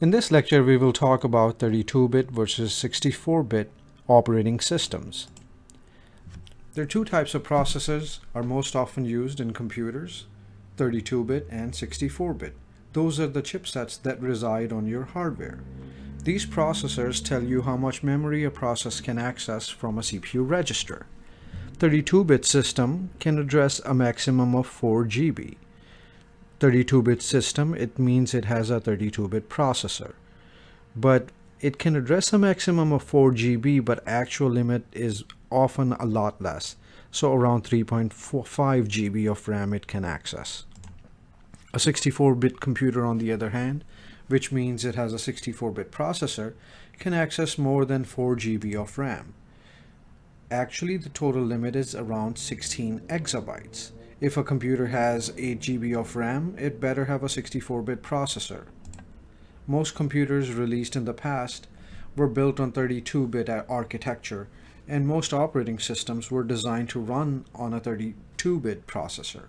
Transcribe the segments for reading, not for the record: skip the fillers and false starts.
In this lecture, we will talk about 32-bit versus 64-bit operating systems. There are two types of processors are most often used in computers, 32-bit and 64-bit. Those are the chipsets that reside on your hardware. These processors tell you how much memory a process can access from a CPU register. 32-bit system can address a maximum of 4 GB. 32-bit system, it means it has a 32-bit processor. But it can address a maximum of 4 GB, but actual limit is often a lot less. So around 3.5 GB of RAM it can access. A 64-bit computer, on the other hand, which means it has a 64-bit processor, can access more than 4 GB of RAM. Actually, the total limit is around 16 exabytes. If a computer has 8 GB of RAM, it better have a 64-bit processor. Most computers released in the past were built on 32-bit architecture, and most operating systems were designed to run on a 32-bit processor.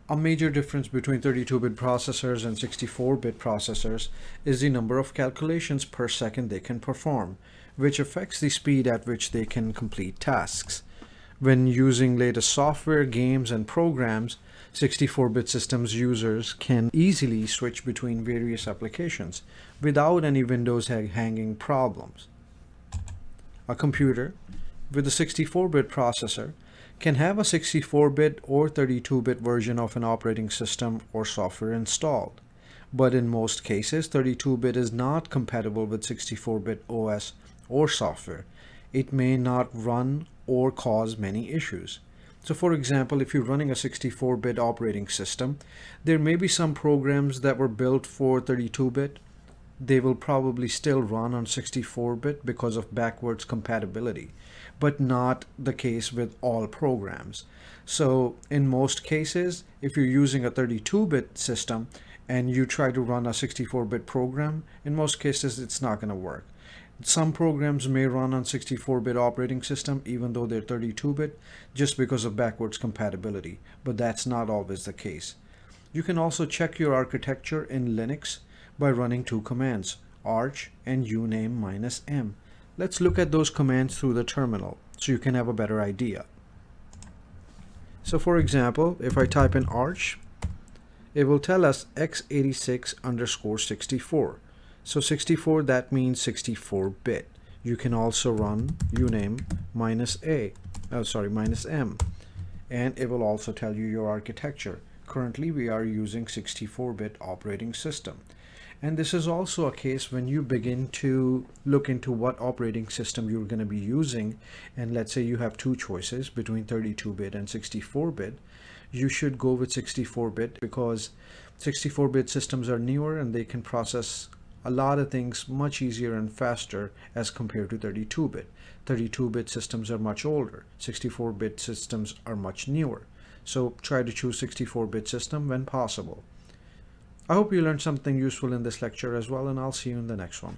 A major difference between 32-bit processors and 64-bit processors is the number of calculations per second they can perform, which affects the speed at which they can complete tasks. When using latest software, games, and programs, 64-bit systems users can easily switch between various applications without any Windows hanging problems. A computer with a 64-bit processor can have a 64-bit or 32-bit version of an operating system or software installed. But in most cases, 32-bit is not compatible with 64-bit OS or software. It may not run or cause many issues. So for example, if you're running a 64-bit operating system, there may be some programs that were built for 32-bit. They will probably still run on 64-bit because of backwards compatibility, but not the case with all programs. So in most cases, if you're using a 32-bit system and you try to run a 64-bit program, in most cases it's not going to work. Some programs may run on 64-bit operating system even though they're 32-bit just because of backwards compatibility, but that's not always the case. You can also check your architecture in Linux by running two commands, arch and uname -m. Let's look at those commands through the terminal so you can have a better idea. So for example, if I type in arch, it will tell us x86_64. So 64, that means 64-bit. You can also run uname -m, and it will also tell you your architecture. Currently, we are using 64-bit operating system. And this is also a case when you begin to look into what operating system you're going to be using, and let's say you have two choices between 32-bit and 64-bit, you should go with 64-bit because 64-bit systems are newer and they can process a lot of things much easier and faster as compared to 32-bit. 32-bit systems are much older. 64-bit systems are much newer. So try to choose 64-bit system when possible. I hope you learned something useful in this lecture as well, and I'll see you in the next one.